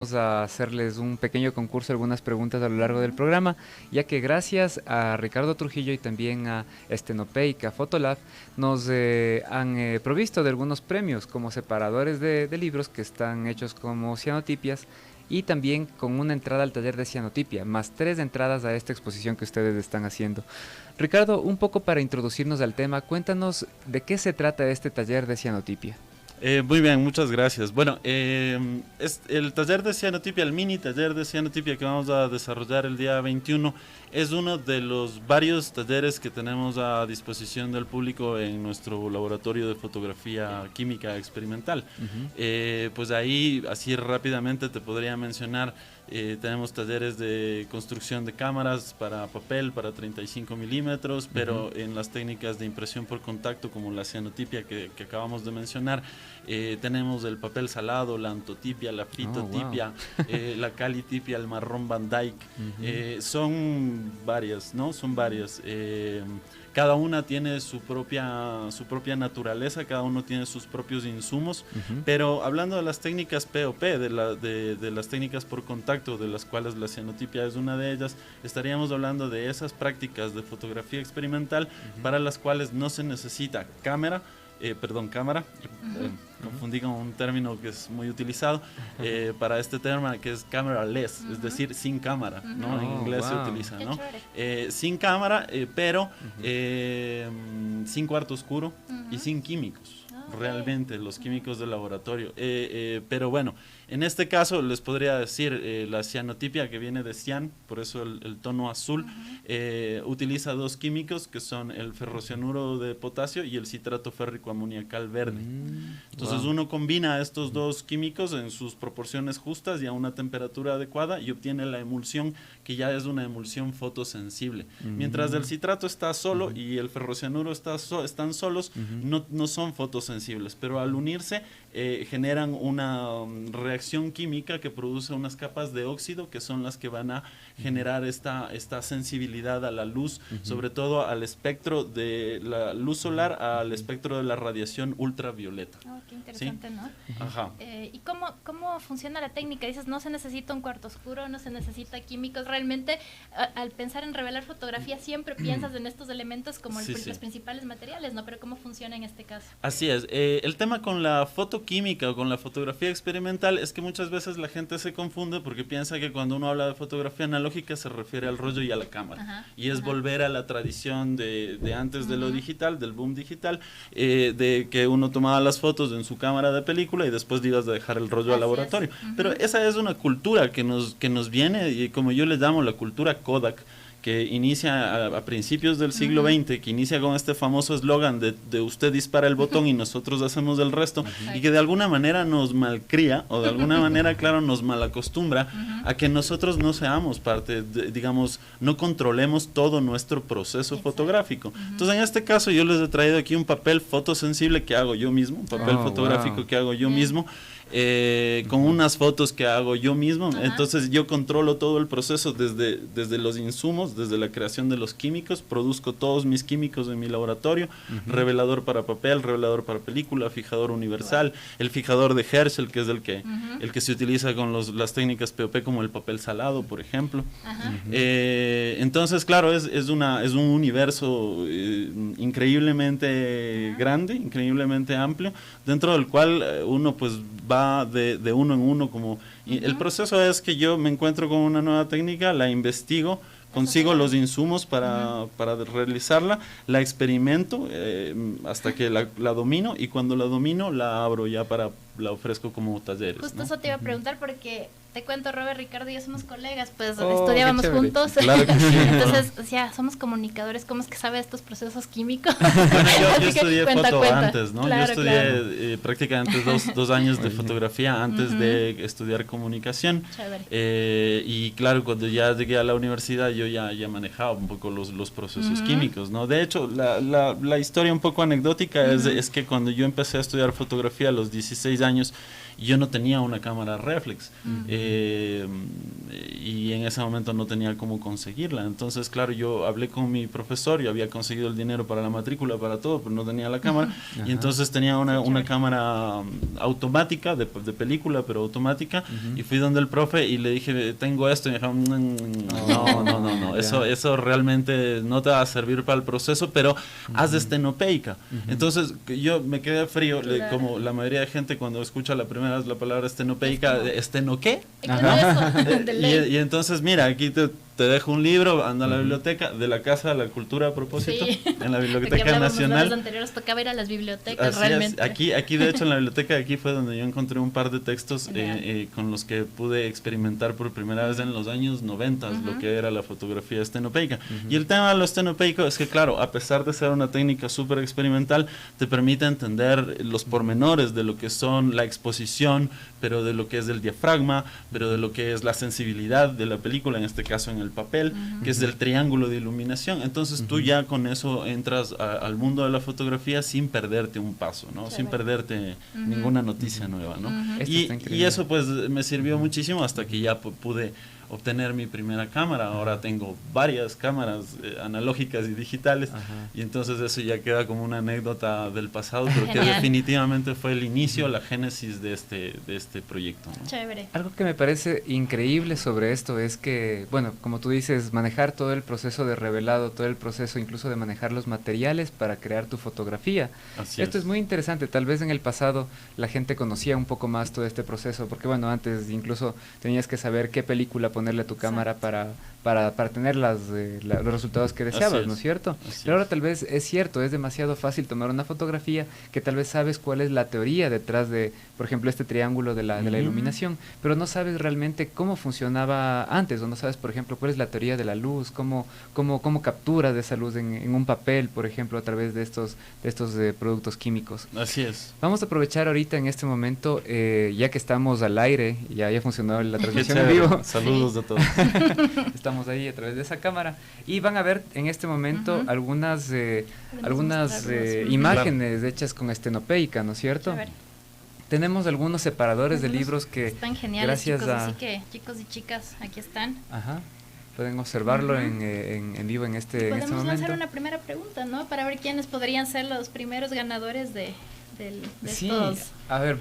Vamos a hacerles un pequeño concurso, algunas preguntas a lo largo del programa, ya que gracias a Ricardo Trujillo y también a Estenopeica, a Fotolab, nos han provisto de algunos premios como separadores de libros que están hechos como cianotipias y también con una entrada al taller de cianotipia, más 3 entradas a esta exposición que ustedes están haciendo. Ricardo, un poco para introducirnos al tema, cuéntanos de qué se trata este taller de cianotipia. Muy bien, muchas gracias. Bueno, es el taller de cianotipia, el mini taller de cianotipia que vamos a desarrollar el día 21, es uno de los varios talleres que tenemos a disposición del público en nuestro laboratorio de fotografía química experimental. Pues ahí, así rápidamente te podría mencionar, tenemos talleres de construcción de cámaras para papel, para 35 milímetros, pero en las técnicas de impresión por contacto como la cianotipia que acabamos de mencionar, tenemos el papel salado, la antotipia, la fitotipia, la calitipia, el marrón Van Dyke. Son varias, ¿no? Son varias. Cada una tiene su propia naturaleza, cada uno tiene sus propios insumos, pero hablando de las técnicas POP, de las técnicas por contacto, de las cuales la cianotipia es una de ellas, estaríamos hablando de esas prácticas de fotografía experimental para las cuales no se necesita cámara, confundí con un término que es muy utilizado para este término, que es camera-less, es decir, sin cámara, ¿no? En inglés se utiliza, ¿no? Sin cámara, pero sin cuarto oscuro y sin químicos. Realmente los químicos del laboratorio, pero bueno, en este caso les podría decir la cianotipia, que viene de cian, por eso el tono azul, utiliza dos químicos que son el ferrocianuro de potasio y el citrato férrico amoniacal verde. Entonces uno combina estos dos químicos en sus proporciones justas y a una temperatura adecuada y obtiene la emulsión, que ya es una emulsión fotosensible. Mientras el citrato está solo y el ferrocianuro están solos, no son fotosensibles, pero al unirse generan una reacción química que produce unas capas de óxido que son las que van a generar esta sensibilidad a la luz, sobre todo al espectro de la luz solar, al espectro de la radiación ultravioleta. Qué interesante, ¿sí? ¿No? Ajá. ¿Y cómo funciona la técnica? Dices, no se necesita un cuarto oscuro, no se necesita químicos. Realmente, al pensar en revelar fotografía, siempre piensas en estos elementos como los principales materiales, ¿no? Pero ¿cómo funciona en este caso? Así es. El tema con la fotoquímica o con la fotografía experimental es que muchas veces la gente se confunde porque piensa que cuando uno habla de fotografía analógica se refiere al rollo y a la cámara. Y es volver a la tradición de antes de lo digital, del boom digital, de que uno tomaba las fotos en su cámara de película y después ibas a dejar el rollo al laboratorio. Pero esa es una cultura que nos viene, y como yo le llamo la cultura Kodak, que inicia a principios del siglo XX, que inicia con este famoso eslogan de usted dispara el botón y nosotros hacemos el resto, y que de alguna manera nos malcría, o de alguna manera, claro, nos malacostumbra a que nosotros no seamos parte, digamos, no controlemos todo nuestro proceso fotográfico. Entonces, en este caso, yo les he traído aquí un papel fotosensible que hago yo mismo, un papel fotográfico que hago yo mismo, con unas fotos que hago yo mismo. Entonces yo controlo todo el proceso desde los insumos, desde la creación de los químicos, produzco todos mis químicos en mi laboratorio, revelador para papel, revelador para película, fijador universal, el fijador de Herschel, que es el que se utiliza con las técnicas POP, como el papel salado, por ejemplo. Entonces, claro, es un universo increíblemente grande, increíblemente amplio, dentro del cual uno pues va de uno en uno, como el proceso es que yo me encuentro con una nueva técnica, la investigo, consigo los insumos para realizarla, la experimento hasta que la domino, y cuando la domino la abro ya la ofrezco como talleres. Justo eso te iba a preguntar, porque te cuento, Robert, Ricardo y yo somos colegas, pues estudiábamos juntos. Claro que sí. Entonces, ya somos comunicadores, ¿cómo es que sabe estos procesos químicos? Bueno, yo estudié foto antes, ¿no? Claro, yo estudié prácticamente dos años de fotografía antes de estudiar comunicación. Y claro, cuando ya llegué a la universidad yo ya manejaba un poco los procesos químicos, ¿no? De hecho, la historia un poco anecdótica es que cuando yo empecé a estudiar fotografía a los 16 años, yo no tenía una cámara reflex. y en ese momento no tenía cómo conseguirla. Entonces, claro, yo hablé con mi profesor, yo había conseguido el dinero para la matrícula, para todo, pero no tenía la cámara. Y entonces tenía una cámara automática, de película, pero automática. Y fui donde el profe y le dije, tengo esto. Y me dijo, no, eso realmente no te va a servir para el proceso, pero haz de estenopeica. Entonces, yo me quedé frío, como la mayoría de gente cuando escucha la primera vez la palabra estenopeica, ¿esteno qué? Y entonces, mira, aquí te dejo un libro, anda a la biblioteca de la Casa de la Cultura a propósito, en la Biblioteca Nacional. En los anteriores tocaba ir a las bibliotecas. Así realmente. Aquí de hecho en la biblioteca de aquí fue donde yo encontré un par de textos con los que pude experimentar por primera vez en los años 90 lo que era la fotografía estenopeica. Y el tema de lo estenopeico es que, claro, a pesar de ser una técnica súper experimental, te permite entender los pormenores de lo que son la exposición, pero de lo que es el diafragma, pero de lo que es la sensibilidad de la película, en este caso en el papel, que es del triángulo de iluminación. Entonces tú ya con eso entras al mundo de la fotografía sin perderte un paso, ¿no? Sin perderte ninguna noticia nueva, ¿no? Y eso pues me sirvió muchísimo hasta que ya pude obtener mi primera cámara. Ahora tengo varias cámaras analógicas y digitales, y entonces eso ya queda como una anécdota del pasado, pero que definitivamente fue el inicio, la génesis de este proyecto, ¿no? Chévere. Algo que me parece increíble sobre esto es que, bueno, como tú dices, manejar todo el proceso de revelado, todo el proceso incluso de manejar los materiales para crear tu fotografía. Esto es muy interesante. Tal vez en el pasado la gente conocía un poco más todo este proceso, porque bueno, antes incluso tenías que saber qué película ponerle a tu cámara para tener los resultados que deseabas, ¿no es cierto? Pero ahora tal vez es cierto, es demasiado fácil tomar una fotografía que tal vez sabes cuál es la teoría detrás de, por ejemplo, este triángulo de la iluminación, pero no sabes realmente cómo funcionaba antes, o no sabes, por ejemplo, cuál es la teoría de la luz, cómo capturas esa luz en un papel, por ejemplo, a través de estos productos químicos. Así es. Vamos a aprovechar ahorita en este momento, ya que estamos al aire, ya funcionó la transmisión en vivo. Saludos a todos. Estamos ahí a través de esa cámara y van a ver en este momento algunas imágenes hechas con estenopeica, ¿no es cierto? Tenemos algunos separadores de libros que están geniales, gracias chicos, a... así que chicos y chicas, aquí están. Pueden observarlo en vivo en este momento. Podemos lanzar una primera pregunta, ¿no? Para ver quiénes podrían ser los primeros ganadores de estos. A ver,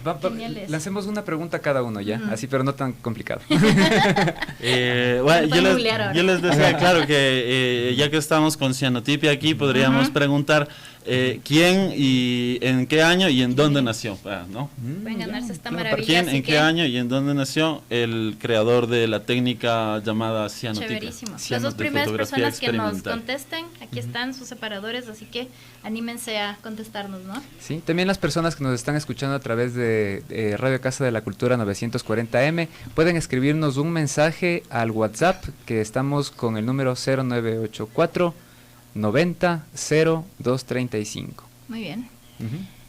lancemos una pregunta cada uno ya, así, pero no tan complicado. Bueno, yo les decía, claro, que ya que estamos con cianotipia aquí, podríamos preguntar quién y en qué año y en dónde nació, ¿no? Pueden ganarse esta maravilla. ¿Quién, en qué año y en dónde nació el creador de la técnica llamada cianotipia? Chéverísimo. Las dos primeras personas que nos contesten, aquí están sus separadores, así que anímense a contestarnos, ¿no? Sí, también las personas que nos están escuchando a través de Radio Casa de la Cultura 940M pueden escribirnos un mensaje al WhatsApp, que estamos con el número 0984 90 0235. Muy bien.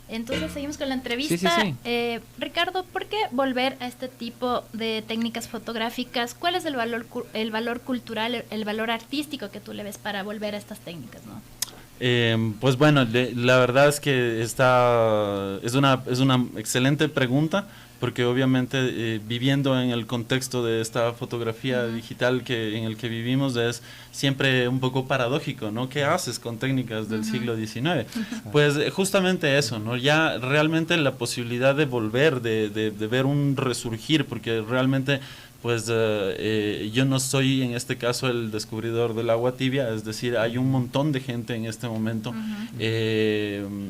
Entonces seguimos con la entrevista. Sí. Ricardo, ¿por qué volver a este tipo de técnicas fotográficas? ¿Cuál es el valor cultural, el valor artístico que tú le ves para volver a estas técnicas, no? Pues bueno, la verdad es que es una excelente pregunta, porque obviamente viviendo en el contexto de esta fotografía digital en el que vivimos es siempre un poco paradójico, ¿no? ¿Qué haces con técnicas del siglo XIX? Pues justamente eso, ¿no? Ya realmente la posibilidad de volver, de ver un resurgir, porque realmente pues yo no soy en este caso el descubridor del agua tibia, es decir, hay un montón de gente en este momento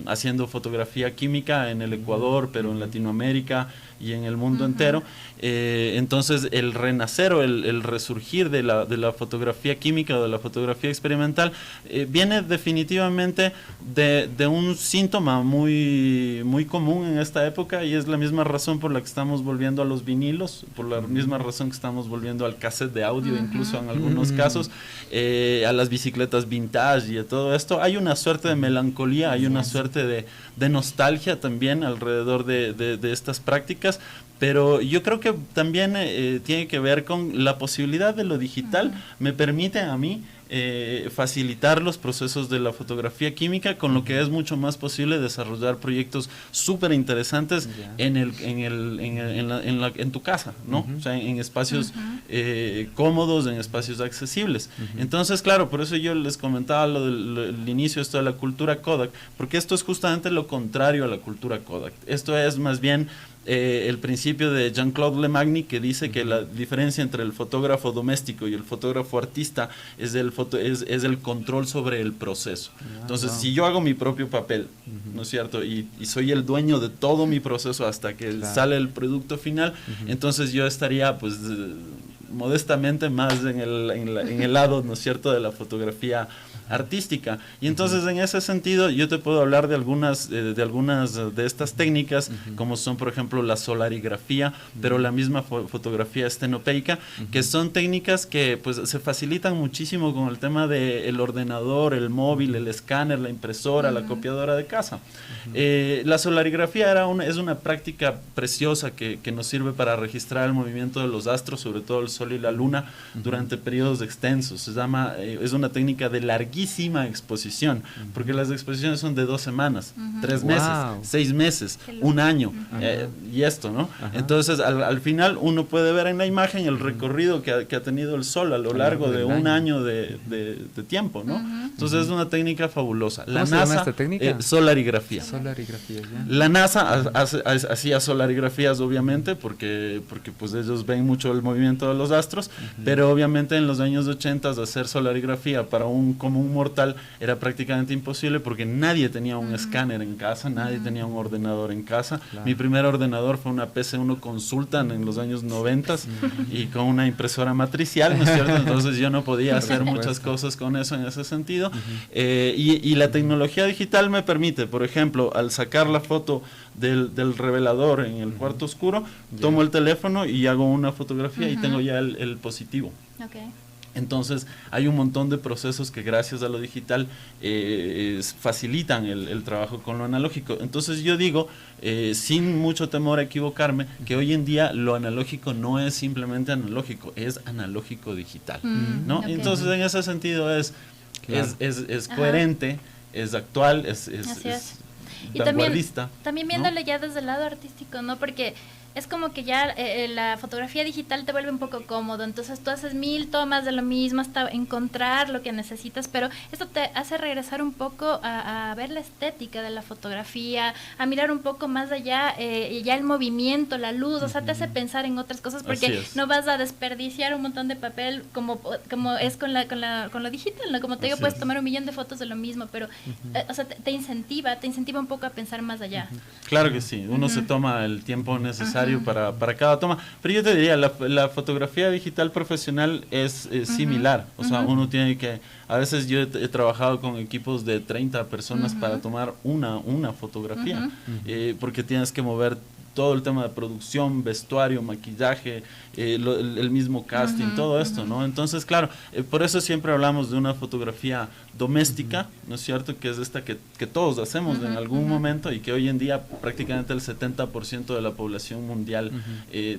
haciendo fotografía química en el Ecuador, pero en Latinoamérica y en el mundo entero. Entonces el renacer o el resurgir de la fotografía química o de la fotografía experimental viene definitivamente de un síntoma muy, muy común en esta época, y es la misma razón por la que estamos volviendo a los vinilos, por la misma razón que estamos volviendo al cassette de audio, incluso en algunos casos, a las bicicletas vintage y a todo esto. Hay una suerte de melancolía, hay una suerte de nostalgia también alrededor de estas prácticas, pero yo creo que también tiene que ver con la posibilidad de lo digital. Me permite a mí facilitar los procesos de la fotografía química, con lo que es mucho más posible desarrollar proyectos súper interesantes en tu casa, ¿no? O sea, en espacios cómodos, en espacios accesibles. Entonces, claro, por eso yo les comentaba el inicio esto de la cultura Kodak, porque esto es justamente lo contrario a la cultura Kodak. Esto es más bien el principio de Jean-Claude Lemagny, que dice que la diferencia entre el fotógrafo doméstico y el fotógrafo artista es el control sobre el proceso. Entonces, si yo hago mi propio papel, ¿no es cierto? Y soy el dueño de todo mi proceso hasta que sale el producto final, entonces yo estaría, pues, modestamente más en el lado, ¿no es cierto?, de la fotografía artística. Y entonces, en ese sentido, yo te puedo hablar de algunas de estas técnicas, como son, por ejemplo, la solarigrafía, pero la misma fotografía estenopeica, que son técnicas que, pues, se facilitan muchísimo con el tema del ordenador, el móvil, el escáner, la impresora, la copiadora de casa. La solarigrafía es una práctica preciosa que nos sirve para registrar el movimiento de los astros, sobre todo el Sol y la Luna, durante periodos extensos. Es una técnica de larguísima exposición, porque las exposiciones son de 2 semanas, 3 meses, 6 meses, 1 año, y esto, ¿no? Entonces, al final, uno puede ver en la imagen el recorrido que ha tenido el Sol a lo largo de un año de tiempo, ¿no? Entonces, es una técnica fabulosa. ¿Cómo se llama esta técnica? Solarigrafía. Solarigrafía, ya. La NASA hacía solarigrafías, obviamente, porque pues ellos ven mucho el movimiento de los astros, pero obviamente en los años 80 hacer solarigrafía para un común mortal era prácticamente imposible, porque nadie tenía un escáner en casa, nadie tenía un ordenador en casa. Mi primer ordenador fue una PC-1 Consultan en los años 90 y con una impresora matricial, ¿no es cierto? Entonces yo no podía hacer muchas cosas con eso en ese sentido. Y la tecnología digital me permite, por ejemplo, al sacar la foto del revelador en el cuarto oscuro, tomo el teléfono y hago una fotografía y tengo ya el positivo. Entonces hay un montón de procesos que, gracias a lo digital, facilitan el trabajo con lo analógico. Entonces yo digo, sin mucho temor a equivocarme, que hoy en día lo analógico no es simplemente analógico, es analógico digital, ¿no? Entonces, en ese sentido es coherente, es actual, es y también viéndole, ¿no?, ya desde el lado artístico, ¿no? Porque es como que ya la fotografía digital te vuelve un poco cómodo, entonces tú haces 1000 tomas de lo mismo hasta encontrar lo que necesitas, pero esto te hace regresar un poco a ver la estética de la fotografía, a mirar un poco más allá, ya el movimiento, la luz, o sea, te hace pensar en otras cosas, porque no vas a desperdiciar un montón de papel como es con lo digital, ¿no? Como te digo, puedes tomar 1.000.000 de fotos de lo mismo, pero o sea, te incentiva un poco a pensar más allá. Claro que sí, uno se toma el tiempo necesario para cada toma, pero yo te diría, la fotografía digital profesional es similar, o sea, uno tiene que, a veces yo he trabajado con equipos de 30 personas para tomar una fotografía, porque tienes que mover todo el tema de producción, vestuario, maquillaje, el mismo casting, todo esto, ¿no? Entonces, claro, por eso siempre hablamos de una fotografía doméstica, ¿no es cierto?, que es esta que todos hacemos en algún momento, y que hoy en día prácticamente el 70% de la población mundial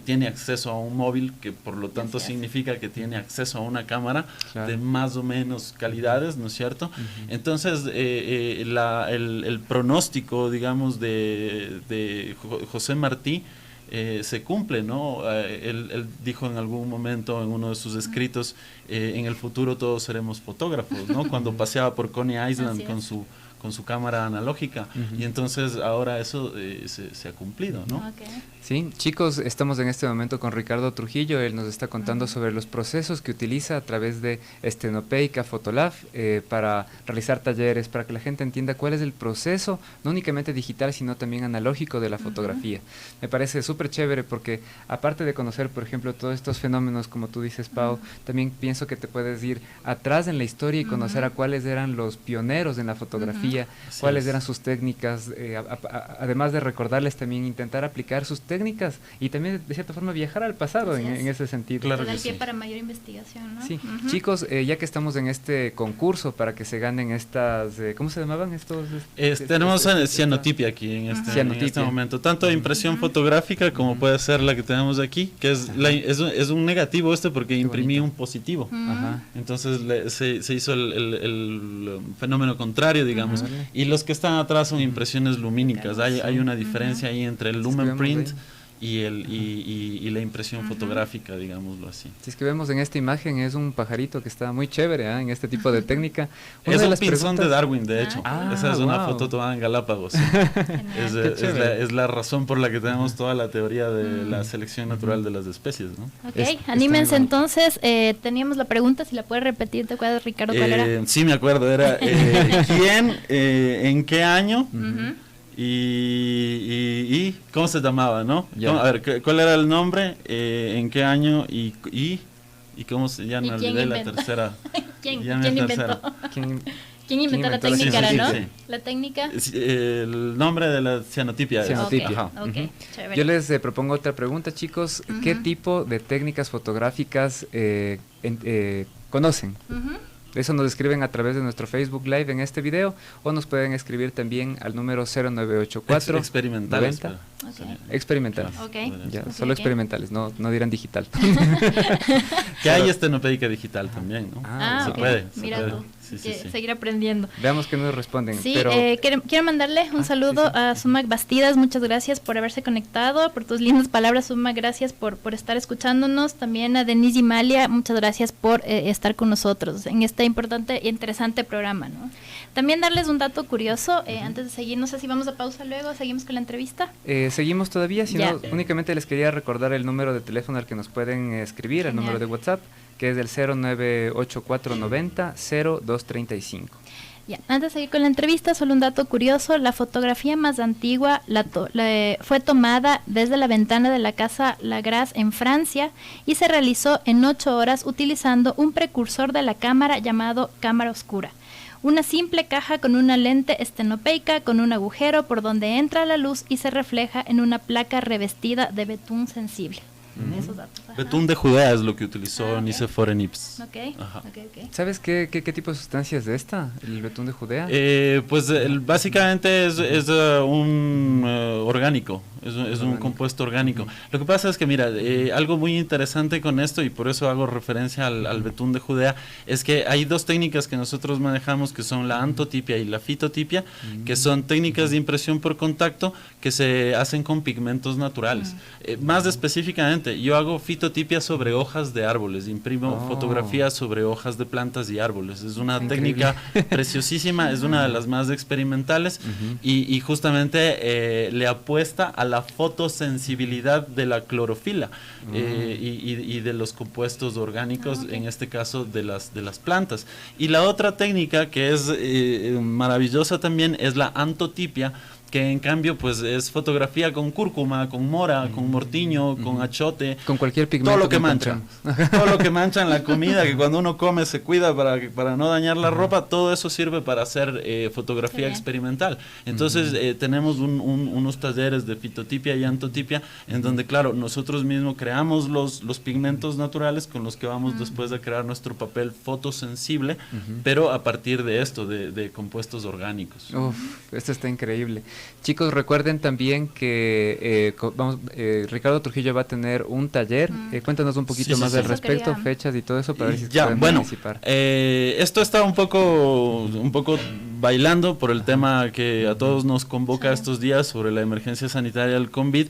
tiene acceso a un móvil, que por lo tanto significa que tiene acceso a una cámara de más o menos calidades, ¿no es cierto? Entonces, el pronóstico, digamos, de José Martí se cumple, ¿no? Él dijo en algún momento en uno de sus escritos, en el futuro todos seremos fotógrafos, ¿no? Cuando paseaba por Coney Island con su cámara analógica, y entonces ahora eso se ha cumplido, ¿no? Sí, chicos, estamos en este momento con Ricardo Trujillo. Él nos está contando sobre los procesos que utiliza a través de Estenopeica Photolab para realizar talleres, para que la gente entienda cuál es el proceso, no únicamente digital, sino también analógico de la fotografía. Me parece súper chévere, porque aparte de conocer, por ejemplo, todos estos fenómenos, como tú dices, Pau, también pienso que te puedes ir atrás en la historia y conocer a cuáles eran los pioneros en la fotografía, fotografía, cuáles eran sus técnicas, además de recordarles también intentar aplicar sus técnicas y también de cierta forma viajar al pasado en ese sentido. Claro que sí. Para mayor investigación, ¿no? Sí. Chicos, ya que estamos en este concurso para que se ganen estas, ¿cómo se llamaban estos? Tenemos cianotipia aquí en este momento, tanto impresión fotográfica como puede ser la que tenemos aquí, que es un negativo porque imprimí un positivo. Entonces se hizo el fenómeno contrario, digamos. Y los que están atrás son impresiones lumínicas. Hay una diferencia ahí entre el lumen print y la impresión fotográfica, digámoslo así. Si es que vemos en esta imagen, es un pajarito que está muy chévere en este tipo de técnica. Es un pinzón de Darwin, de hecho. Esa es una foto tomada en Galápagos. Es la razón por la que tenemos toda la teoría de la selección natural de las especies, ¿no? Anímense entonces. Teníamos la pregunta, si la puedes repetir, ¿te acuerdas, Ricardo, cuál era? Sí, me acuerdo, era ¿quién, en qué año? Y ¿cómo se llamaba, no? A ver, ¿cuál era el nombre? ¿En qué año? Y cómo se llama? Ya me olvidé la tercera. ¿Quién inventó? ¿Quién inventó la técnica, no? Sí. ¿La técnica? El nombre de la cianotipia. Yo les propongo otra pregunta, chicos. ¿Qué tipo de técnicas fotográficas conocen? Eso nos escriben a través de nuestro Facebook Live en este video o nos pueden escribir también al número 0984 experimentales. 90. Experimentales. Solo experimentales, no dirán digital. Que hay estenopédica digital también, ¿no? Se puede. Mira tú. Seguir aprendiendo. Veamos qué nos responden. Sí, pero quiero mandarle un saludo a Sumac Bastidas. Muchas gracias por haberse conectado, por tus lindas palabras, Sumac. Gracias por estar escuchándonos. También a Denise y Malia, muchas gracias por estar con nosotros en este importante e interesante programa, ¿no? También darles un dato curioso, antes de seguir, no sé si vamos a pausa luego, seguimos con la entrevista. Seguimos todavía, sino únicamente les quería recordar el número de teléfono al que nos pueden escribir, el número de WhatsApp, que es el 0984900235. Antes de seguir con la entrevista, solo un dato curioso: la fotografía más antigua fue tomada desde la ventana de la casa Lagras en Francia y se realizó en 8 horas utilizando un precursor de la cámara llamado cámara oscura. Una simple caja con una lente estenopeica con un agujero por donde entra la luz y se refleja en una placa revestida de betún sensible. Esos datos. Betún de Judea es lo que utilizó Nicéphore Nips. ¿Sabes qué tipo de sustancia es esta, el betún de Judea? Pues básicamente es un orgánico, es un compuesto orgánico. Lo que pasa es que, mira, algo muy interesante con esto, y por eso hago referencia al betún de Judea, es que hay dos técnicas que nosotros manejamos, que son la antotipia y la fitotipia, que son técnicas de impresión por contacto que se hacen con pigmentos naturales. Más específicamente, yo hago fitotipia sobre hojas de árboles, imprimo fotografías sobre hojas de plantas y árboles. Es una técnica preciosísima, es una de las más experimentales y justamente le apuesta a la fotosensibilidad de la clorofila y de los compuestos orgánicos, en este caso de las plantas. Y la otra técnica que es maravillosa también es la antotipia, que en cambio pues es fotografía con cúrcuma, con mora, con mortiño, con achote, con cualquier pigmento, todo lo que mancha, todo lo que mancha en la comida, que cuando uno come se cuida para no dañar la ropa, todo eso sirve para hacer fotografía experimental. Entonces tenemos unos talleres de fitotipia y antotipia en donde, claro, nosotros mismos creamos los pigmentos naturales con los que vamos después a crear nuestro papel fotosensible, pero a partir de esto, de compuestos orgánicos. Esto está increíble. Chicos, recuerden también que Ricardo Trujillo va a tener un taller. Cuéntanos un poquito más al respecto, fechas y todo eso para ver si pueden participar. Esto está un poco bailando por el tema que a todos nos convoca estos días sobre la emergencia sanitaria del COVID.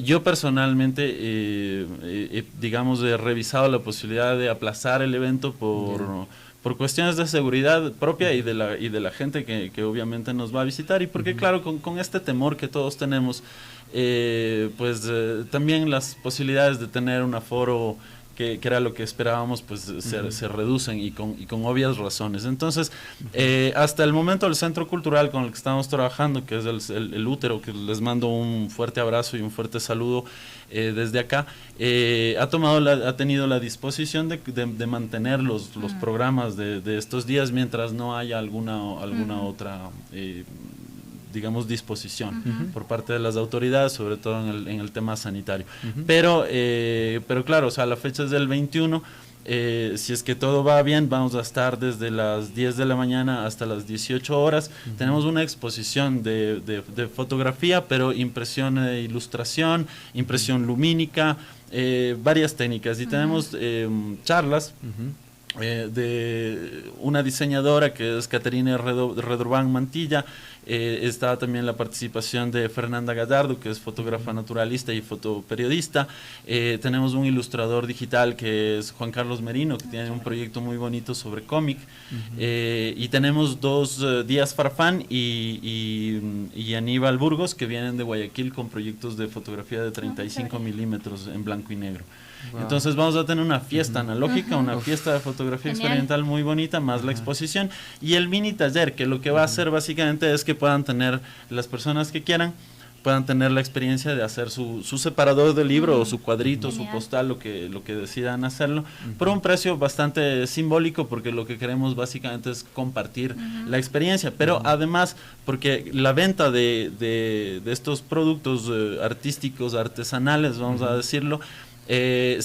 Yo personalmente, digamos, he revisado la posibilidad de aplazar el evento por cuestiones de seguridad propia y de la gente que obviamente nos va a visitar, y porque claro, con este temor que todos tenemos, también las posibilidades de tener un aforo que era lo que esperábamos, pues se reducen y con obvias razones. Entonces, hasta el momento el Centro Cultural con el que estamos trabajando, que es el Útero, que les mando un fuerte abrazo y un fuerte saludo desde acá, ha tenido la disposición de mantener los programas de estos días mientras no haya alguna otra digamos disposición por parte de las autoridades, sobre todo en el tema sanitario. Pero claro, o sea, la fecha es del 21. Si es que todo va bien, vamos a estar desde las 10 de la mañana hasta las 18 horas. Tenemos una exposición de fotografía, pero impresión e ilustración, impresión lumínica, varias técnicas. Y tenemos charlas de una diseñadora que es Caterina Redurban Mantilla. Está también la participación de Fernanda Gallardo, que es fotógrafa naturalista y fotoperiodista. Tenemos un ilustrador digital que es Juan Carlos Merino, que tiene un proyecto muy bonito sobre cómic. Y tenemos Díaz Farfán y Aníbal Burgos, que vienen de Guayaquil con proyectos de fotografía de 35 milímetros en blanco y negro. Wow. Entonces vamos a tener una fiesta analógica, una fiesta de fotografía experimental muy bonita, más la exposición y el mini taller, que lo que va a hacer básicamente es que puedan tener, las personas que quieran, puedan tener la experiencia de hacer su separador de libro o su cuadrito, su postal, lo que decidan hacerlo, por un precio bastante simbólico, porque lo que queremos básicamente es compartir la experiencia, pero además porque la venta de estos productos artísticos, artesanales, vamos a decirlo, se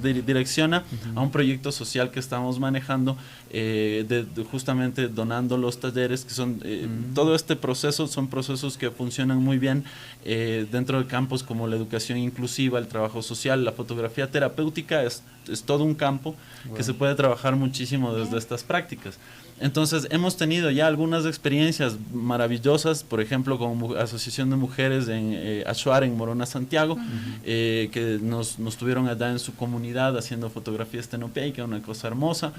redirecciona a un proyecto social que estamos manejando, justamente donando los talleres, que son todo este proceso, son procesos que funcionan muy bien dentro de campos como la educación inclusiva, el trabajo social, la fotografía terapéutica, es todo un campo que se puede trabajar muchísimo desde estas prácticas. Entonces hemos tenido ya algunas experiencias maravillosas, por ejemplo con Asociación de Mujeres en Achuar, en Morona, Santiago, que nos tuvieron allá en su comunidad haciendo fotografía estenopeica, una cosa hermosa.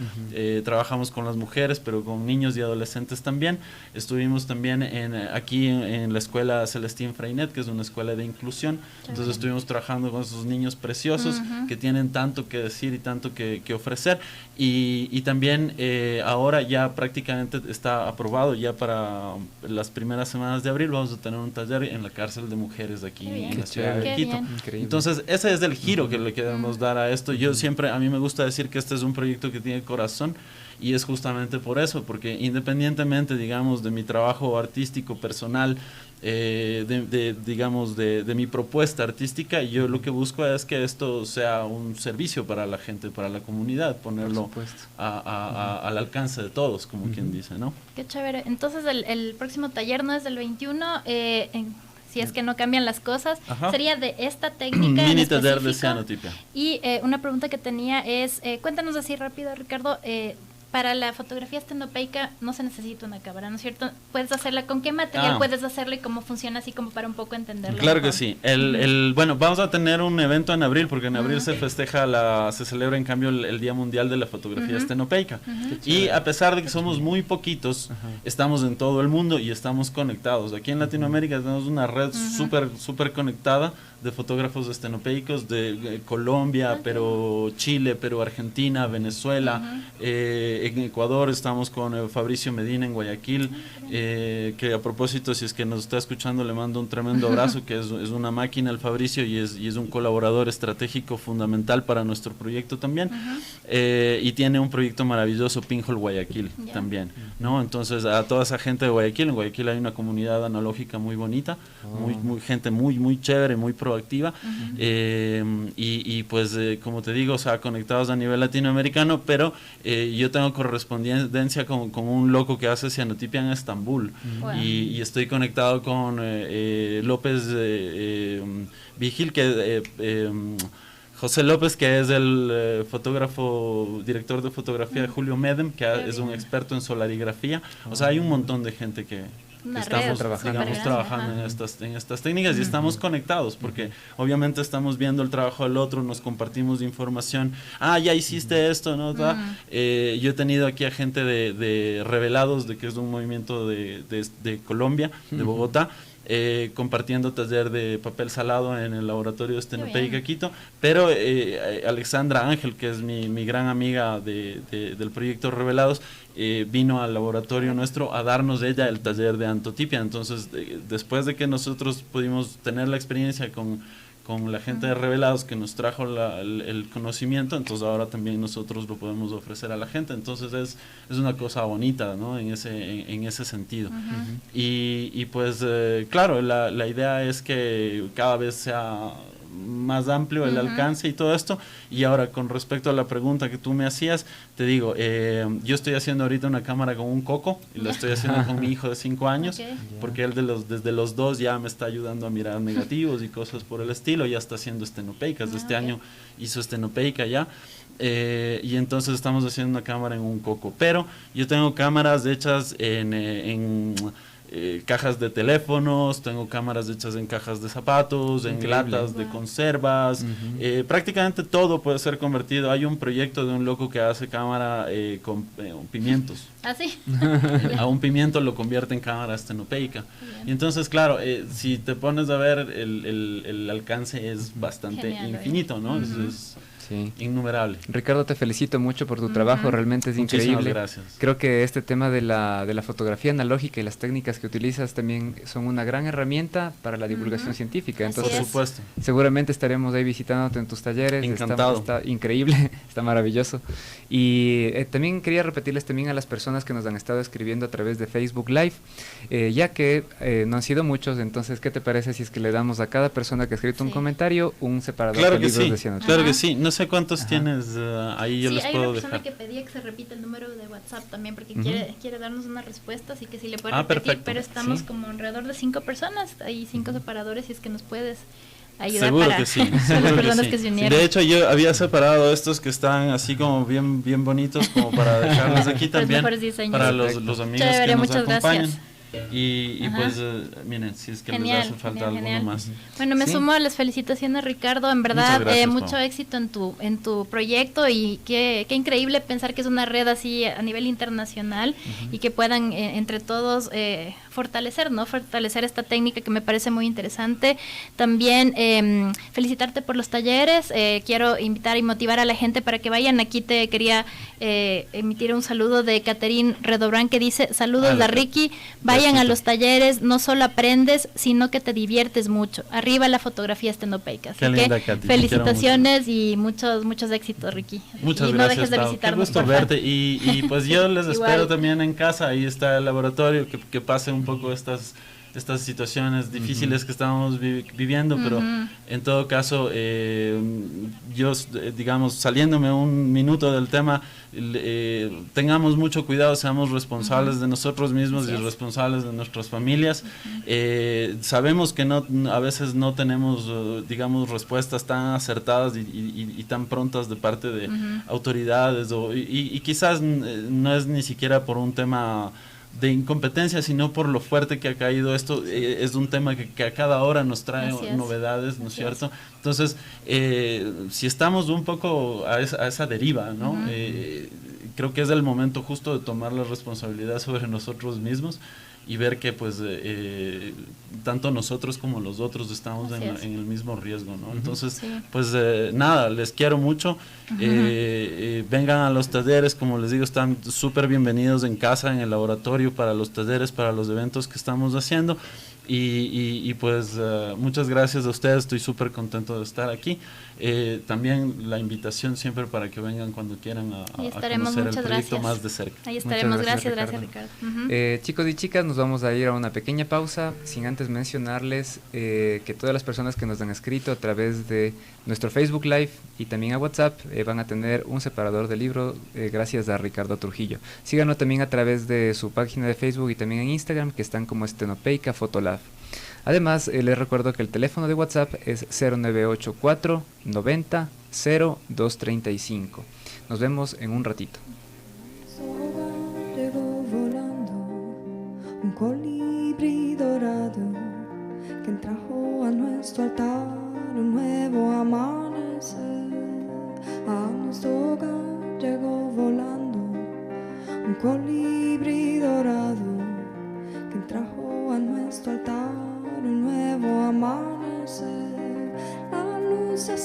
Trabajamos con las mujeres, pero con niños y adolescentes también. Estuvimos también aquí en la escuela Celestín Freinet, que es una escuela de inclusión. Entonces estuvimos trabajando con esos niños preciosos que tienen tanto que decir y tanto que ofrecer. Y también ahora ya prácticamente está aprobado, ya para las primeras semanas de abril vamos a tener un taller en la cárcel de mujeres de aquí en la ciudad de Quito. Entonces ese es el giro que le queremos dar a esto. Yo siempre, a mí me gusta decir que este es un proyecto que tiene corazón, y es justamente por eso, porque independientemente, digamos, de mi trabajo artístico personal, digamos, de mi propuesta artística, yo lo que busco es que esto sea un servicio para la gente, para la comunidad, ponerlo al alcance de todos, como quien dice, ¿no? Qué chévere. Entonces el próximo taller no es del 21, si es que no cambian las cosas, sería de esta técnica mini taller de cianotipia. Y una pregunta que tenía es, cuéntanos así rápido, Ricardo, para la fotografía estenopeica no se necesita una cámara, ¿no es cierto? ¿Puedes hacerla con qué material puedes hacerla y cómo funciona, así como para un poco entenderlo? Claro que sí. Bueno, vamos a tener un evento en abril, porque en abril se celebra en cambio el Día Mundial de la Fotografía Estenopeica. Y a pesar de que somos muy poquitos, estamos en todo el mundo y estamos conectados. Aquí en Latinoamérica tenemos una red súper conectada de fotógrafos estenopeicos de Colombia, pero Chile, pero Argentina, Venezuela, en Ecuador estamos con Fabricio Medina en Guayaquil, que a propósito, si es que nos está escuchando, le mando un tremendo abrazo, que es una máquina el Fabricio y es un colaborador estratégico fundamental para nuestro proyecto también, y tiene un proyecto maravilloso, Pinhole Guayaquil, también, ¿no? Entonces a toda esa gente de Guayaquil, en Guayaquil hay una comunidad analógica muy bonita, gente muy chévere, muy proactiva, y pues como te digo, o sea, conectados a nivel latinoamericano, pero yo tengo correspondencia con un loco que hace cianotipia en Estambul, y estoy conectado con López Vigil, que José López, que es el director de fotografía de Julio Medem, que es un experto en solarigrafía. O sea, hay un montón de gente que estamos trabajando en estas técnicas, y estamos conectados, porque obviamente estamos viendo el trabajo del otro, nos compartimos información. Ya hiciste esto, ¿no? Yo he tenido aquí a gente de Revelados, que es un movimiento de Colombia, de Bogotá, compartiendo taller de papel salado en el laboratorio de Estenopeica Quito, pero Alexandra Ángel, que es mi gran amiga del proyecto Revelados, vino al laboratorio nuestro a darnos ella el taller de antotipia. Entonces, después de que nosotros pudimos tener la experiencia con la gente de Revelados que nos trajo el conocimiento, entonces ahora también nosotros lo podemos ofrecer a la gente. Entonces es una cosa bonita, ¿no? en ese sentido. Y pues claro, la idea es que cada vez sea más amplio el alcance y todo esto. Y ahora, con respecto a la pregunta que tú me hacías, te digo, yo estoy haciendo ahorita una cámara con un coco y la estoy haciendo con mi hijo de 5 años, porque él desde los 2 ya me está ayudando a mirar negativos y cosas por el estilo. Ya está haciendo estenopeicas, este año hizo estenopeica ya. Y entonces estamos haciendo una cámara en un coco, pero yo tengo cámaras hechas en cajas de teléfonos, tengo cámaras hechas en cajas de zapatos, en latas de conservas, prácticamente todo puede ser convertido. Hay un proyecto de un loco que hace cámara con pimientos. ¿Ah, sí? A un pimiento lo convierte en cámara estenopeica. Y entonces, claro, si te pones a ver, el alcance es bastante infinito, ¿no? Es innumerable. Ricardo, te felicito mucho por tu trabajo, realmente es increíble. Muchísimas gracias. Creo que este tema de la fotografía analógica y las técnicas que utilizas también son una gran herramienta para la divulgación científica. Entonces, por supuesto, seguramente estaremos ahí visitándote en tus talleres. Encantado. Está increíble, está maravilloso. Y también quería repetirles también a las personas que nos han estado escribiendo a través de Facebook Live, ya que no han sido muchos, entonces, ¿qué te parece si es que le damos a cada persona que ha escrito un comentario un separador de libros de cianotipia? Claro que sí. No sé cuántos tienes ahí, yo les puedo dejar. Sí, hay una persona que pedía que se repita el número de WhatsApp también, porque quiere darnos una respuesta, así que si le puede repetir, perfecto. pero estamos como alrededor de 5 personas, hay 5 separadores, y es que nos puedes ayudar. Seguro para que sí, las personas que se unieron. De hecho, yo había separado estos que están así como bien bonitos, como para dejarles aquí también, para los amigos que nos acompañan. Gracias. Y pues, miren, si es que les hace falta alguno más. Bueno, me sumo a las felicitaciones, Ricardo. En verdad, mucho éxito en tu proyecto, y qué increíble pensar que es una red así a nivel internacional y que puedan entre todos fortalecer esta técnica que me parece muy interesante. También felicitarte por los talleres. Quiero invitar y motivar a la gente para que vayan. Aquí te quería emitir un saludo de Caterine Redobrán, que dice: saludos de Ricky, vayan a los talleres, no solo aprendes, sino que te diviertes mucho. Arriba la fotografía estenopeica. Así que felicitaciones y muchos éxitos, Ricky. Muchas gracias, no dejes de visitarnos. Qué gusto verte. Y pues yo les espero también en casa. Ahí está el laboratorio, que pase un poco estas situaciones difíciles que estamos viviendo, pero en todo caso, yo, digamos, saliéndome un minuto del tema, tengamos mucho cuidado, seamos responsables de nosotros mismos y responsables de nuestras familias. Sabemos que a veces no tenemos, digamos, respuestas tan acertadas y tan prontas de parte de autoridades, y quizás no es ni siquiera por un tema de incompetencia, sino por lo fuerte que ha caído esto. Es un tema que a cada hora nos trae novedades, ¿no es cierto? Entonces, si estamos un poco a esa deriva, ¿no? Creo que es el momento justo de tomar la responsabilidad sobre nosotros mismos y ver que pues tanto nosotros como los otros estamos en el mismo riesgo, ¿no? Entonces, pues nada, les quiero mucho. Vengan a los talleres, como les digo, están súper bienvenidos en casa, en el laboratorio, para los talleres, para los eventos que estamos haciendo. Y pues muchas gracias a ustedes, estoy súper contento de estar aquí. También la invitación siempre para que vengan cuando quieran a conocer el proyecto más de cerca. Ahí estaremos, gracias Ricardo. Chicos y chicas, nos vamos a ir a una pequeña pausa, sin antes mencionarles que todas las personas que nos han escrito a través de nuestro Facebook Live y también a WhatsApp van a tener un separador de libro gracias a Ricardo Trujillo. Síganlo también a través de su página de Facebook y también en Instagram, que están como Estenopeica Fotolab. Además, les recuerdo que el teléfono de WhatsApp es 0984 90 0235. Nos vemos en un ratito. Llegó volando un colibrí dorado que trajo a nuestro altar un nuevo amanecer. A nuestro hogar llegó volando un colibrí dorado que trajo a nuestro altar un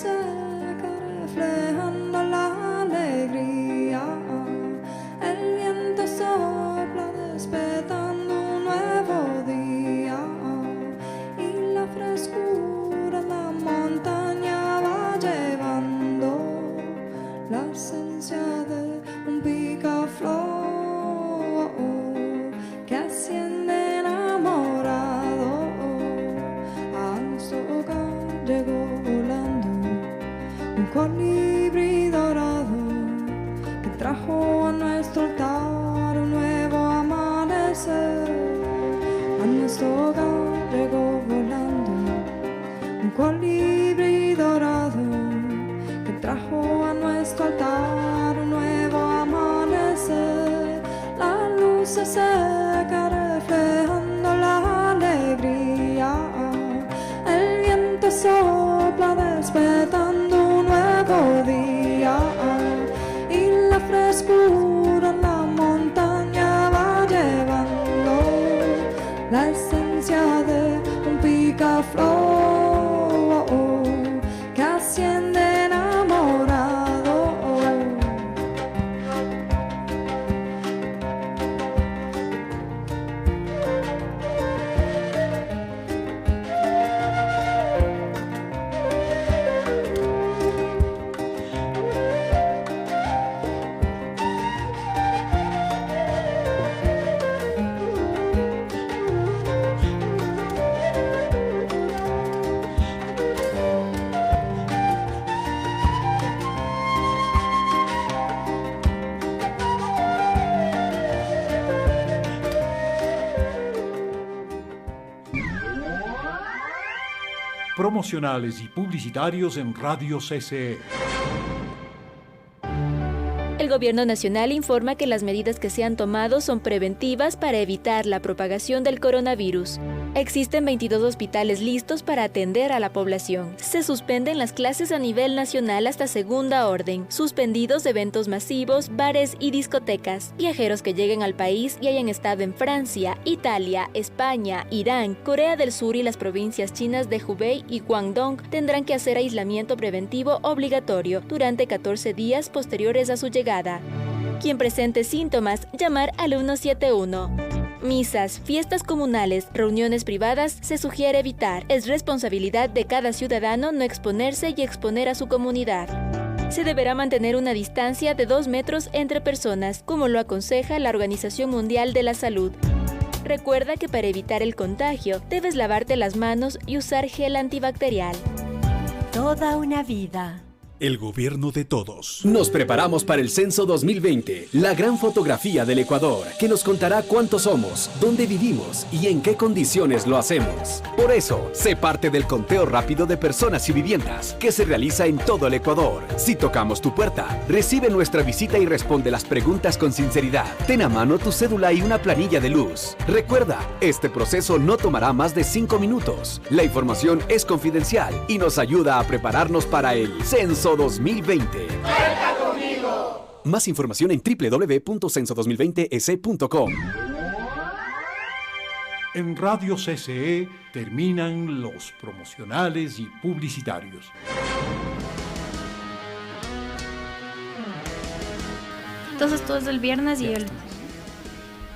seca reflejando la alegría. El viento sopla despertando un nuevo día y la frescura la montaña va llevando la esencia de un picaflor que asciende enamorado a nuestro hogar. Llegó volando un colibrí dorado que trajo a nuestro altar un nuevo amanecer. A nuestro hogar llegó volando un colibrí dorado que trajo a nuestro altar un nuevo amanecer. La luz se seca reflejando la alegría. El viento sopla despertando un nuevo día y la frescura la montaña va llevando la esencia de un picaflor que asciende enamorado. Promocionales y publicitarios en Radio CCE. El Gobierno Nacional informa que las medidas que se han tomado son preventivas para evitar la propagación del coronavirus. Existen 22 hospitales listos para atender a la población. Se suspenden las clases a nivel nacional hasta segunda orden. Suspendidos eventos masivos, bares y discotecas. Viajeros que lleguen al país y hayan estado en Francia, Italia, España, Irán, Corea del Sur y las provincias chinas de Hubei y Guangdong tendrán que hacer aislamiento preventivo obligatorio durante 14 días posteriores a su llegada. Quien presente síntomas, llamar al 171. Misas, fiestas comunales, reuniones privadas se sugiere evitar. Es responsabilidad de cada ciudadano no exponerse y exponer a su comunidad. Se deberá mantener una distancia de 2 metros entre personas, como lo aconseja la Organización Mundial de la Salud. Recuerda que para evitar el contagio, debes lavarte las manos y usar gel antibacterial. Toda una vida. El gobierno de todos. Nos preparamos para el Censo 2020, la gran fotografía del Ecuador, que nos contará cuántos somos, dónde vivimos y en qué condiciones lo hacemos. Por eso, sé parte del conteo rápido de personas y viviendas, que se realiza en todo el Ecuador. Si tocamos tu puerta, recibe nuestra visita y responde las preguntas con sinceridad. Ten a mano tu cédula y una planilla de luz. Recuerda, este proceso no tomará más de 5 minutos. La información es confidencial y nos ayuda a prepararnos para el Censo 2020. ¡Cuenta conmigo! Más información en www.censo2020es.com. En Radio CCE terminan los promocionales y publicitarios. Entonces todo es el viernes y el...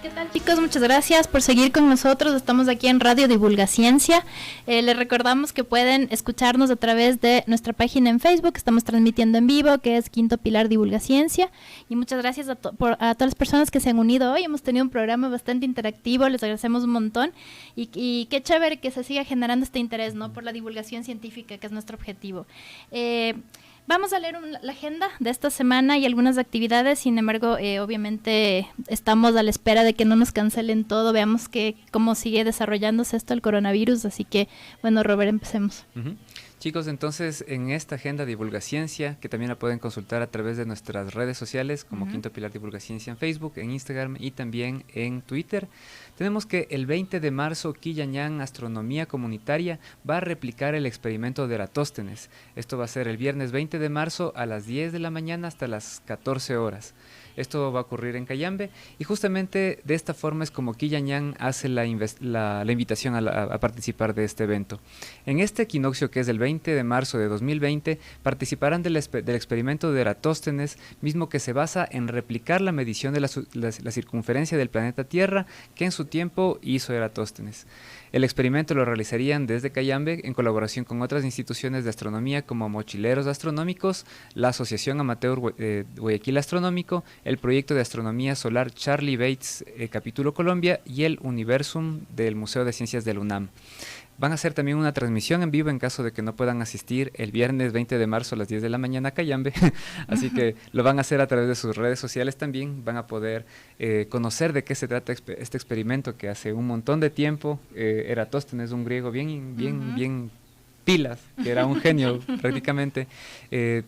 ¿Qué tal, chicos? Muchas gracias por seguir con nosotros. Estamos aquí en Radio Divulgaciencia. Les recordamos que pueden escucharnos a través de nuestra página en Facebook. Estamos transmitiendo en vivo, que es Quinto Pilar Divulgaciencia. Y muchas gracias a todas las personas que se han unido hoy. Hemos tenido un programa bastante interactivo. Les agradecemos un montón. Y qué chévere que se siga generando este interés, ¿no?, por la divulgación científica, que es nuestro objetivo. Vamos a leer la agenda de esta semana y algunas actividades. Sin embargo, obviamente estamos a la espera de que no nos cancelen todo. Veamos cómo sigue desarrollándose esto el coronavirus. Así que, bueno, Robert, empecemos. Chicos, entonces en esta agenda Divulgaciencia, que también la pueden consultar a través de nuestras redes sociales como Quinto Pilar Divulgaciencia en Facebook, en Instagram y también en Twitter, tenemos que el 20 de marzo Quillañán Astronomía Comunitaria va a replicar el experimento de Eratóstenes. Esto va a ser el viernes 20 de marzo a las 10 de la mañana hasta las 14 horas. Esto va a ocurrir en Cayambe y justamente de esta forma es como Quillañán hace la invitación a participar de este evento. En este equinoccio, que es del 20 20 de marzo de 2020 participarán del experimento de Eratóstenes, mismo que se basa en replicar la medición de la circunferencia del planeta Tierra que en su tiempo hizo Eratóstenes. El experimento lo realizarían desde Cayambe en colaboración con otras instituciones de astronomía como Mochileros Astronómicos, la Asociación Amateur Guayaquil Astronómico, el Proyecto de Astronomía Solar Charlie Bates Capítulo Colombia y el Universum del Museo de Ciencias del UNAM. Van a hacer también una transmisión en vivo en caso de que no puedan asistir el viernes 20 de marzo a las 10 de la mañana a Cayambe, así que lo van a hacer a través de sus redes sociales también, van a poder conocer de qué se trata este experimento que hace un montón de tiempo, Eratóstenes, un griego bien pilas, que era un genio prácticamente,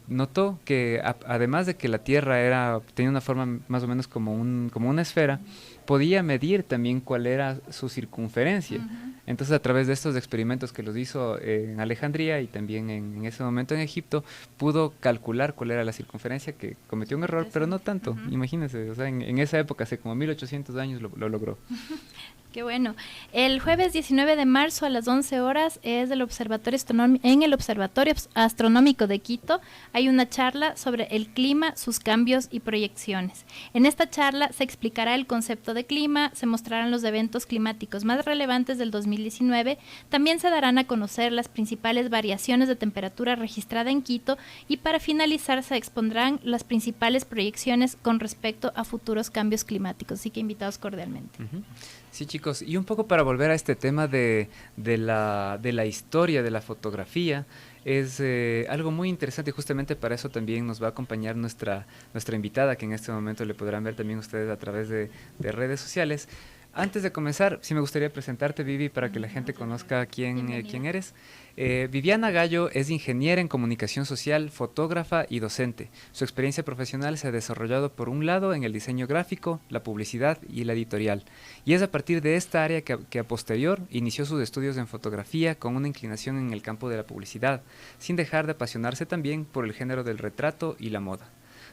notó que además de que la Tierra tenía una forma más o menos como una esfera, podía medir también cuál era su circunferencia. Entonces, a través de estos experimentos que los hizo en Alejandría y también en ese momento en Egipto, pudo calcular cuál era la circunferencia, que cometió un error, pero no tanto, imagínense, o sea, en esa época, hace como 1800 años lo logró. Qué bueno. El jueves 19 de marzo a las 11 horas es en el Observatorio Astronómico de Quito. Hay una charla sobre el clima, sus cambios y proyecciones. En esta charla se explicará el concepto de clima, se mostrarán los eventos climáticos más relevantes del 2019, también se darán a conocer las principales variaciones de temperatura registrada en Quito y para finalizar se expondrán las principales proyecciones con respecto a futuros cambios climáticos. Así que invitados cordialmente. Sí, chicos, y un poco para volver a este tema de la historia de la fotografía, es algo muy interesante y justamente para eso también nos va a acompañar nuestra invitada, que en este momento le podrán ver también ustedes a través de redes sociales. Antes de comenzar, sí me gustaría presentarte, Vivi, para que la gente conozca quién eres. Viviana Gallo es ingeniera en comunicación social, fotógrafa y docente. Su experiencia profesional se ha desarrollado por un lado en el diseño gráfico, la publicidad y la editorial. Y es a partir de esta área que a posterior inició sus estudios en fotografía con una inclinación en el campo de la publicidad, sin dejar de apasionarse también por el género del retrato y la moda.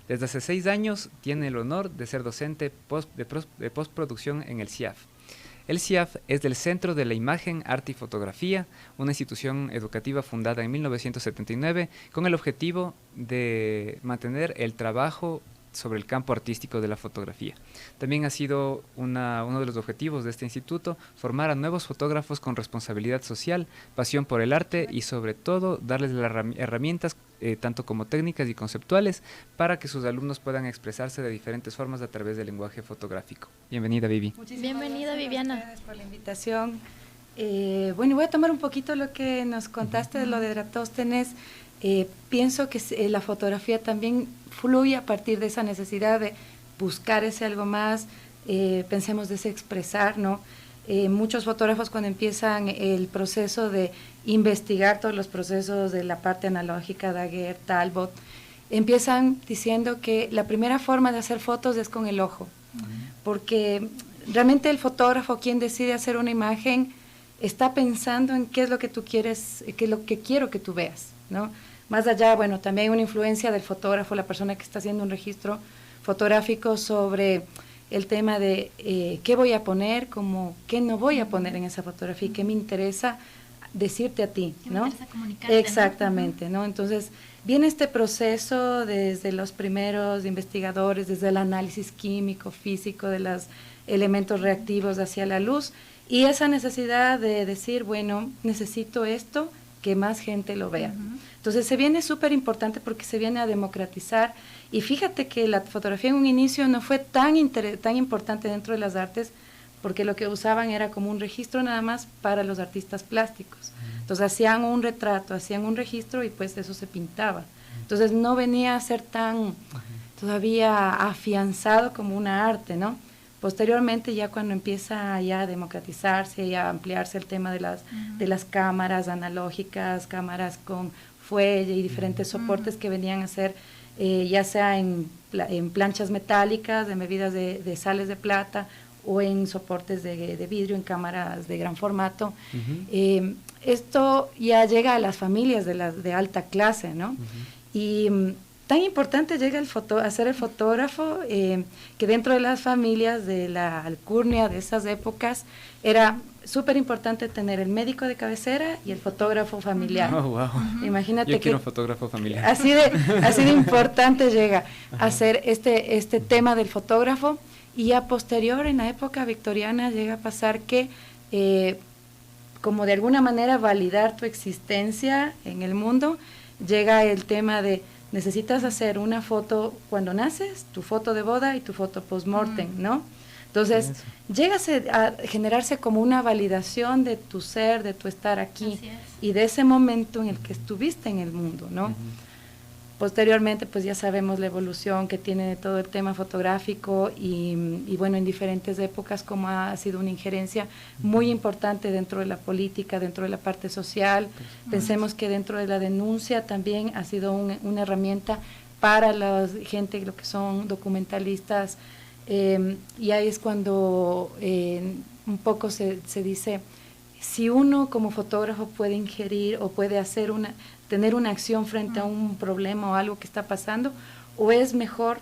Desde hace 6 años tiene el honor de ser docente de postproducción en el CIAF. El CIAF es del Centro de la Imagen, Arte y Fotografía, una institución educativa fundada en 1979 con el objetivo de mantener el trabajo sobre el campo artístico de la fotografía. También ha sido uno de los objetivos de este instituto formar a nuevos fotógrafos con responsabilidad social, pasión por el arte y sobre todo darles las herramientas tanto como técnicas y conceptuales para que sus alumnos puedan expresarse de diferentes formas a través del lenguaje fotográfico. Bienvenida, Vivi. Bienvenida, Viviana. Gracias por la invitación. Bueno, voy a tomar un poquito lo que nos contaste de lo de Eratóstenes. Pienso que la fotografía también fluye a partir de esa necesidad de buscar ese algo más, pensemos de ese expresar, ¿no? Muchos fotógrafos cuando empiezan el proceso de investigar todos los procesos de la parte analógica, Daguerre, Talbot, empiezan diciendo que la primera forma de hacer fotos es con el ojo, porque realmente el fotógrafo, quien decide hacer una imagen, está pensando en qué es lo que tú quieres, qué es lo que quiero que tú veas, ¿no? Más allá, bueno, también hay una influencia del fotógrafo, la persona que está haciendo un registro fotográfico sobre el tema de qué voy a poner, como qué no voy a poner en esa fotografía y qué me interesa decirte a ti, ¿no? Me interesa comunicarte, exactamente, ¿no? Entonces, viene este proceso desde los primeros investigadores, desde el análisis químico, físico de los elementos reactivos hacia la luz y esa necesidad de decir, bueno, necesito esto, que más gente lo vea. Entonces se viene súper importante porque se viene a democratizar y fíjate que la fotografía en un inicio no fue tan importante dentro de las artes porque lo que usaban era como un registro nada más para los artistas plásticos. Entonces hacían un retrato, hacían un registro y pues eso se pintaba. Entonces no venía a ser tan todavía afianzado como una arte, ¿no? Posteriormente, ya cuando empieza ya a democratizarse y a ampliarse el tema de las cámaras analógicas, cámaras con fuelle y diferentes soportes que venían a ser, ya sea en planchas metálicas, en bebidas de sales de plata o en soportes de vidrio, en cámaras de gran formato. Esto ya llega a las familias de alta clase, ¿no? Y tan importante llega a ser el fotógrafo que dentro de las familias de la alcurnia de esas épocas era súper importante tener el médico de cabecera y el fotógrafo familiar. Oh, wow. Imagínate Yo quiero un fotógrafo familiar. Así de importante llega a ser este tema del fotógrafo. Y a posterior, en la época victoriana, llega a pasar que, como de alguna manera validar tu existencia en el mundo, llega el tema de necesitas hacer una foto cuando naces, tu foto de boda y tu foto post-mortem, ¿no? Entonces, llega a generarse como una validación de tu ser, de tu estar aquí y de ese momento en el que estuviste en el mundo, ¿no? Posteriormente, pues ya sabemos la evolución que tiene todo el tema fotográfico y bueno, en diferentes épocas como ha sido una injerencia muy importante dentro de la política, dentro de la parte social. Pensemos que dentro de la denuncia también ha sido una herramienta para la gente, lo que son documentalistas, y ahí es cuando un poco se dice, si uno como fotógrafo puede ingerir o puede hacer tener una acción frente a un problema o algo que está pasando, o es mejor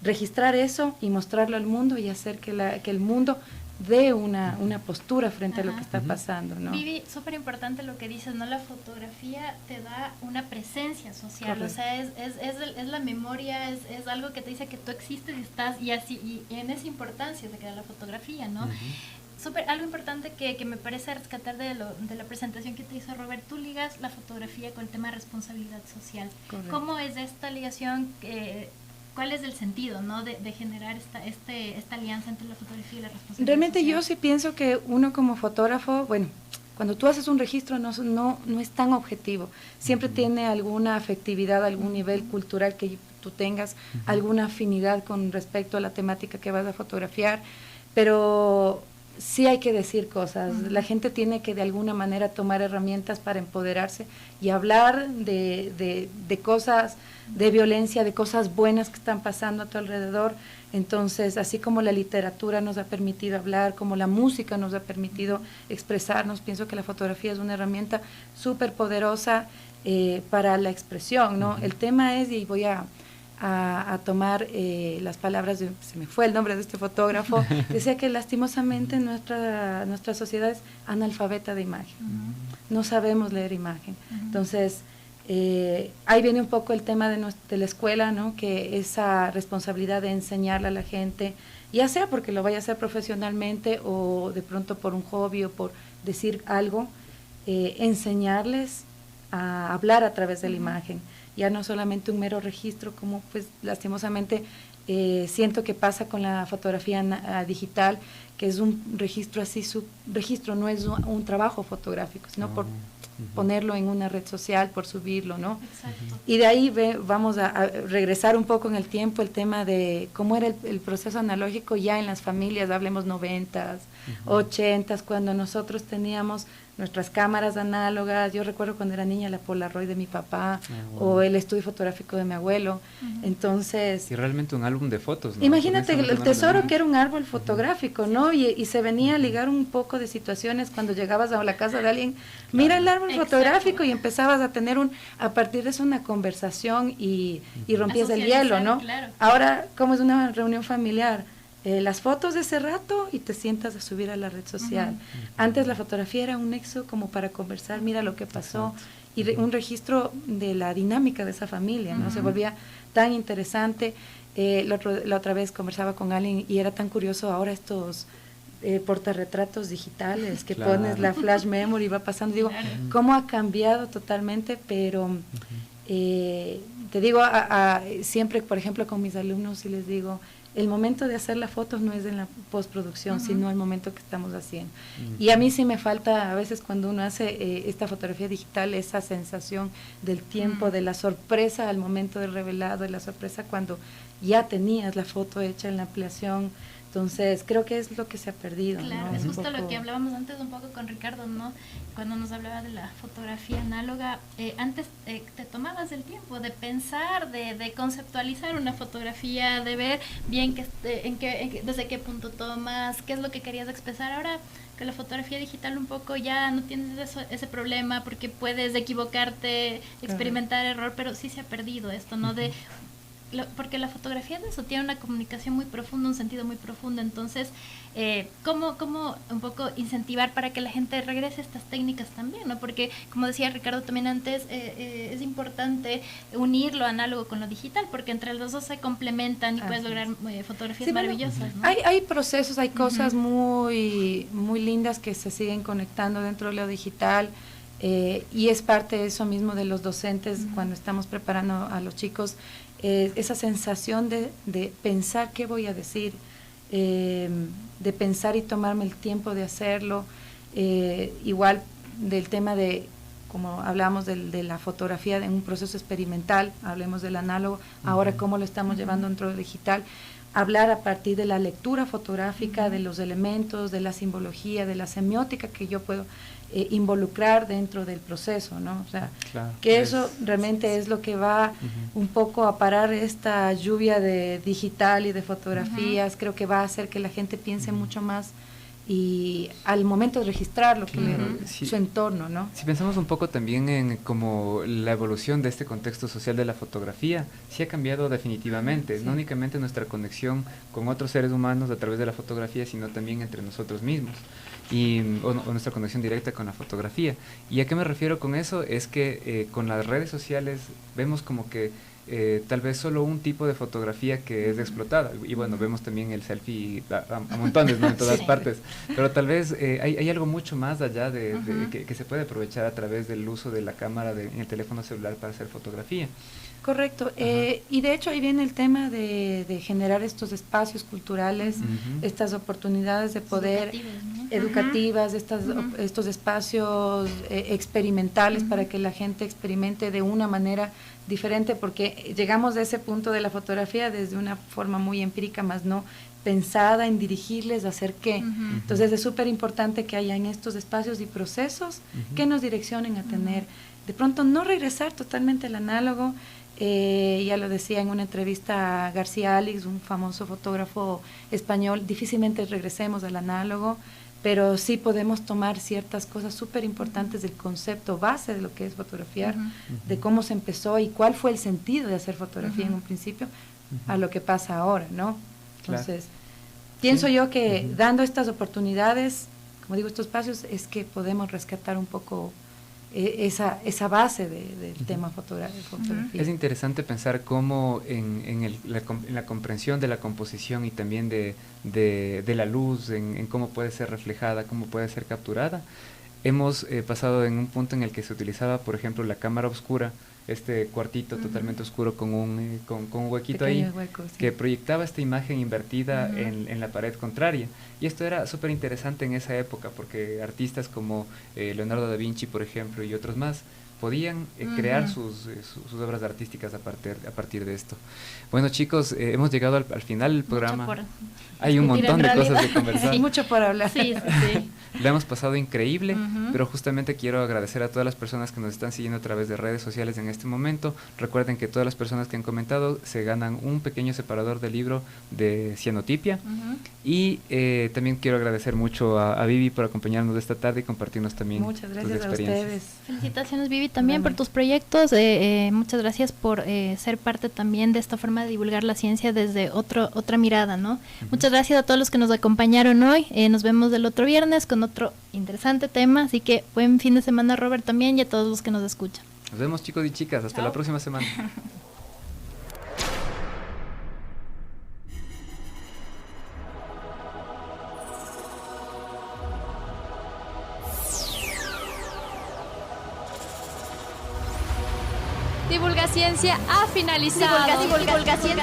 registrar eso y mostrarlo al mundo y hacer que el mundo dé una postura frente a lo que está pasando, ¿no? Vivi, súper importante lo que dices, ¿no? La fotografía te da una presencia social. Correcto. O sea, es la memoria, es algo que te dice que tú existes y estás, y así, y en esa importancia se queda la fotografía, ¿no? Algo importante que me parece rescatar de la presentación que te hizo Robert, tú ligas la fotografía con el tema de responsabilidad social. Correcto. ¿Cómo es esta ligación? ¿Cuál es el sentido, ¿no? de generar esta alianza entre la fotografía y la responsabilidad Realmente social? Yo sí pienso que uno como fotógrafo, bueno, cuando tú haces un registro no es tan objetivo, siempre tiene alguna afectividad, algún nivel cultural que tú tengas, alguna afinidad con respecto a la temática que vas a fotografiar, pero sí hay que decir cosas. La gente tiene que de alguna manera tomar herramientas para empoderarse y hablar de cosas, de violencia, de cosas buenas que están pasando a tu alrededor. Entonces, así como la literatura nos ha permitido hablar, como la música nos ha permitido expresarnos, pienso que la fotografía es una herramienta súper poderosa para la expresión, ¿no? El tema es, y voy a tomar las palabras se me fue el nombre de este fotógrafo, decía que lastimosamente nuestra sociedad es analfabeta de imagen, no sabemos leer imagen. Entonces, ahí viene un poco el tema de la escuela, ¿no? Que esa responsabilidad de enseñarle a la gente, ya sea porque lo vaya a hacer profesionalmente o de pronto por un hobby o por decir algo, enseñarles a hablar a través de la imagen. Ya no solamente un mero registro, como pues lastimosamente siento que pasa con la fotografía digital, que es un registro así, su registro no es un trabajo fotográfico, sino por ponerlo en una red social, por subirlo, ¿no? Exacto. Y de ahí vamos a regresar un poco en el tiempo, el tema de cómo era el proceso analógico ya en las familias, hablemos 90s, 80s, cuando nosotros teníamos nuestras cámaras análogas. Yo recuerdo cuando era niña la Polaroid de mi papá o el estudio fotográfico de mi abuelo. Entonces, y realmente un álbum de fotos, ¿no? Imagínate el tesoro que era un árbol fotográfico, ¿no? Y se venía a ligar un poco de situaciones cuando llegabas a la casa de alguien, mira el árbol fotográfico, y empezabas a tener a partir de eso una conversación y rompías el hielo, ¿no? Claro. Ahora, ¿cómo es una reunión familiar? Las fotos de ese rato y te sientas a subir a la red social. Antes la fotografía era un nexo como para conversar, mira lo que pasó, y un registro de la dinámica de esa familia, ¿no? Se volvía tan interesante. La otra vez conversaba con alguien y era tan curioso ahora estos portarretratos digitales que pones la flash memory y va pasando. Digo, cómo ha cambiado totalmente, pero te digo, siempre, por ejemplo, con mis alumnos, y les digo, el momento de hacer la foto no es en la postproducción, sino el momento que estamos haciendo. Y a mí sí me falta, a veces cuando uno hace esta fotografía digital, esa sensación del tiempo, de la sorpresa al momento del revelado, de la sorpresa cuando ya tenías la foto hecha en la ampliación. Entonces, creo que es lo que se ha perdido. Claro, ¿no? es justo lo que hablábamos antes un poco con Ricardo, ¿no? Cuando nos hablaba de la fotografía análoga, antes te tomabas el tiempo de pensar, de conceptualizar una fotografía, de ver bien desde qué punto tomas, qué es lo que querías expresar. Ahora que la fotografía digital un poco ya no tienes ese problema porque puedes equivocarte, experimentar error, pero sí se ha perdido esto, ¿no? De porque la fotografía de eso tiene una comunicación muy profunda, un sentido muy profundo. Entonces, ¿cómo un poco incentivar para que la gente regrese a estas técnicas también, ¿no? Porque, como decía Ricardo también antes, es importante unir lo análogo con lo digital, porque entre los dos se complementan y puedes lograr fotografías maravillosas, ¿no? Hay procesos, hay cosas muy, muy lindas que se siguen conectando dentro de lo digital. Y es parte de eso mismo de los docentes cuando estamos preparando a los chicos, esa sensación de pensar qué voy a decir, de pensar y tomarme el tiempo de hacerlo, igual del tema de, como hablamos de la fotografía en un proceso experimental, hablemos del análogo, ahora cómo lo estamos llevando dentro del digital, hablar a partir de la lectura fotográfica, de los elementos, de la simbología, de la semiótica que yo puedo involucrar dentro del proceso, ¿no? O sea, que eso realmente es lo que va un poco a parar esta lluvia de digital y de fotografías. Creo que va a hacer que la gente piense mucho más y al momento de registrar lo que su entorno, ¿no? Si pensamos un poco también en como la evolución de este contexto social de la fotografía, sí ha cambiado definitivamente, no únicamente nuestra conexión con otros seres humanos a través de la fotografía, sino también entre nosotros mismos. O nuestra conexión directa con la fotografía. ¿Y a qué me refiero con eso? Es que con las redes sociales vemos como que tal vez solo un tipo de fotografía que es explotada, y bueno, vemos también el selfie a montones, ¿no? En todas partes, pero tal vez hay algo mucho más allá que se puede aprovechar a través del uso de la cámara en el teléfono celular para hacer fotografía. Correcto, y de hecho ahí viene el tema de generar estos espacios culturales, estas oportunidades de poder educativas, estos espacios experimentales para que la gente experimente de una manera diferente, porque llegamos a ese punto de la fotografía desde una forma muy empírica, más no pensada en dirigirles a hacer qué. Entonces es súper importante que haya en estos espacios y procesos que nos direccionen a tener, de pronto no regresar totalmente al análogo. Ya lo decía en una entrevista a García Alix, un famoso fotógrafo español, difícilmente regresemos al análogo, pero sí podemos tomar ciertas cosas súper importantes del concepto base de lo que es fotografiar, de cómo se empezó y cuál fue el sentido de hacer fotografía en un principio, a lo que pasa ahora, ¿no? Entonces, pienso yo que dando estas oportunidades, como digo, estos espacios, es que podemos rescatar un poco esa base del tema fotografía. Es interesante pensar cómo en la comprensión de la composición y también de la luz, en cómo puede ser reflejada, cómo puede ser capturada. Hemos pasado en un punto en el que se utilizaba, por ejemplo, la cámara oscura, este cuartito totalmente oscuro con un huequito pequeño ahí, que proyectaba esta imagen invertida en la pared contraria. Y esto era súper interesante en esa época, porque artistas como Leonardo da Vinci, por ejemplo, y otros más, podían crear sus obras artísticas a partir de esto. Bueno, chicos, hemos llegado al final del programa. Hay un montón de cosas que conversar. Mucho por hablar. Sí. Le hemos pasado increíble, pero justamente quiero agradecer a todas las personas que nos están siguiendo a través de redes sociales en este momento. Recuerden que todas las personas que han comentado se ganan un pequeño separador de libro de cianotipia. Y también quiero agradecer mucho a Vivi por acompañarnos esta tarde y compartirnos también muchas gracias a ustedes. Felicitaciones, Vivi, también por tus proyectos. Muchas gracias por ser parte también de esta forma de divulgar la ciencia desde otra mirada, ¿no? Muchas gracias a todos los que nos acompañaron hoy. Nos vemos el otro viernes con otro interesante tema, así que buen fin de semana, Robert, también, y a todos los que nos escuchan. Nos vemos, chicos y chicas, hasta la próxima semana. Divulga Ciencia ha finalizado. Divulga Ciencia.